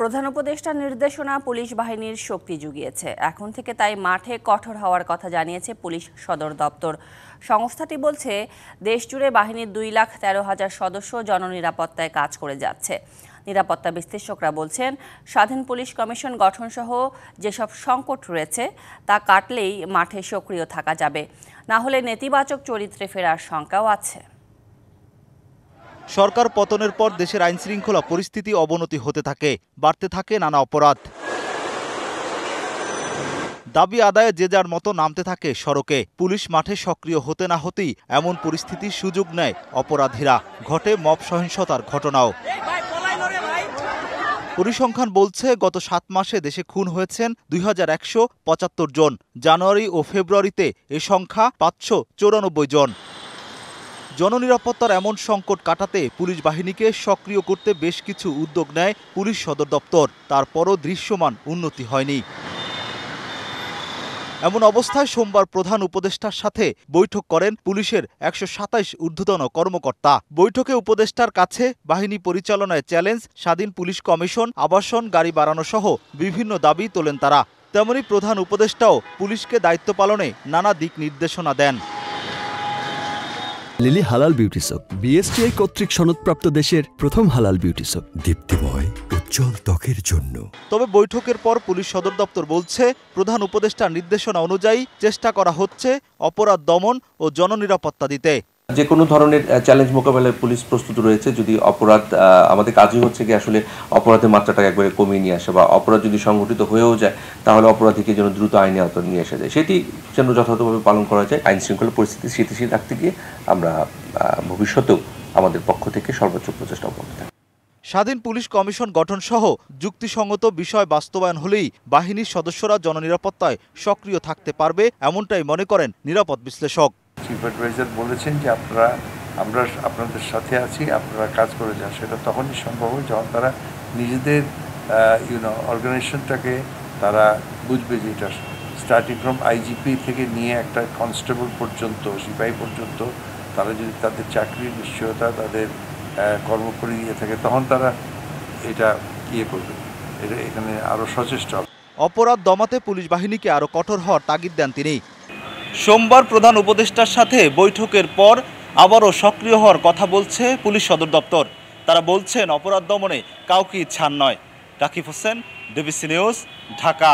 প্রধান উপদেষ্টার নির্দেশনা পুলিশ বাহিনীর শক্তি জুগিয়েছে। এখন থেকে তাই মাঠে কঠোর হওয়ার কথা জানিয়েছে পুলিশ সদর দপ্তর। সংস্থাটি বলছে, দেশজুড়ে বাহিনীর 2,13,000 সদস্য জননিরাপত্তায় কাজ করে যাচ্ছে। নিরাপত্তা বিশ্লেষকরা বলছেন, স্বাধীন পুলিশ কমিশন গঠনসহ যেসব সংকট রয়েছে তা কাটলেই মাঠে সক্রিয় থাকা যাবে, না হলে নেতিবাচক চরিত্রে ফেরার শঙ্কাও আছে। সরকার পতনের পর দেশের আইনশৃঙ্খলা পরিস্থিতি অবনতি হতে থাকে, বাড়তে থাকে নানা অপরাধ। দাবি আদায়ে যে যার মতো নামতে থাকে সড়কে। পুলিশ মাঠে সক্রিয় হতে না হতেই এমন পরিস্থিতির সুযোগ নেয় অপরাধীরা। ঘটে মব সহিংসতার ঘটনাও। পরিসংখ্যান বলছে, গত 7 মাসে দেশে খুন হয়েছেন 2175 জন। জানুয়ারি ও ফেব্রুয়ারিতে এ সংখ্যা 594 জন। জননিরাপত্তার এমন সংকট কাটাতে পুলিশ বাহিনীকে সক্রিয় করতে বেশ কিছু উদ্যোগ নেয় পুলিশ সদর দপ্তর। তারপরও দৃশ্যমান উন্নতি হয়নি। এমন অবস্থায় সোমবার প্রধান উপদেষ্টার সাথে বৈঠক করেন পুলিশের 127 ঊর্ধ্বতন কর্মকর্তা। বৈঠকে উপদেষ্টার কাছে বাহিনী পরিচালনায় চ্যালেঞ্জ, স্বাধীন পুলিশ কমিশন, আবাসন, গাড়ি বাড়ানো সহ বিভিন্ন দাবি তোলেন তারা। তেমনি প্রধান উপদেষ্টাও পুলিশকে দায়িত্ব পালনে নানা দিক নির্দেশনা দেন। লিলি হালাল বিউটি সোপ, বিএসটিআই কর্তৃক সনদপ্রাপ্ত দেশের প্রথম হালাল বিউটি সোপ, দীপ্তিময় উজ্জ্বল ত্বকের জন্য। তবে বৈঠকের পর পুলিশ সদর দপ্তর বলছে, প্রধান উপদেষ্টার নির্দেশনা অনুযায়ী চেষ্টা করা হচ্ছে অপরাধ দমন ও জননিরাপত্তা দিতে। যে কোনো ধরনের চ্যালেঞ্জ মোকাবেলায় পুলিশ প্রস্তুত রয়েছে। যদি অপরাধ, আমাদের কাজই হচ্ছে কি আসলে অপরাধের মাত্রাটা একবারে কমিয়ে নিয়ে আসা, বা অপরাধ যদি সংঘটিত হয়েও যায় তাহলে অপরাধীকে যেন দ্রুত আইনে আওতায় নিয়ে আসা যায়, সেটি যেন যথাযথভাবে পালন করা যায়। আইন শৃঙ্খলা পরিস্থিতি স্থিতিশীল রাখতে গিয়ে আমরা ভবিষ্যতেও আমাদের পক্ষ থেকে সর্বোচ্চ প্রচেষ্টা অব্যাহত থাকবে। স্বাধীন পুলিশ কমিশন গঠন সহ যুক্তিসঙ্গত বিষয় বাস্তবায়ন হলেই বাহিনীর সদস্যরা জননিরাপত্তায় সক্রিয় থাকতে পারবে, এমনটাই মনে করেন নিরাপদ বিশ্লেষক। চিফ অ্যাডভাইজার বলেছেন যে আমরা আপনাদের সাথে আছি, আপনারা কাজ করে যান। সেটা তখনই সম্ভব হয় যখন তারা নিজেদের অর্গানাইজেশনটাকে তারা বুঝবে যে এটা স্টার্টিং ফ্রম আইজিপি থেকে নিয়ে একটা কনস্টেবল পর্যন্ত, সিপাহী পর্যন্ত, তারা যদি তাদের চাকরির নিশ্চয়তা, তাদের কর্মপরিধি থাকে, তখন তারা এটা করবে, এটা এখানে আরও সচেষ্ট হবে। অপরাধ দমাতে পুলিশ বাহিনীকে আরও কঠোর হওয়ার তাগিদ দেন তিনি। সোমবার প্রধান উপদেষ্টার সাথে বৈঠকের পর আবারও সক্রিয় হওয়ার কথা বলছে পুলিশ সদর দপ্তর। তারা বলছেন, অপরাধ দমনে কাউকে ছাড় নয়। Rakib Hossain, DBC news, Dhaka.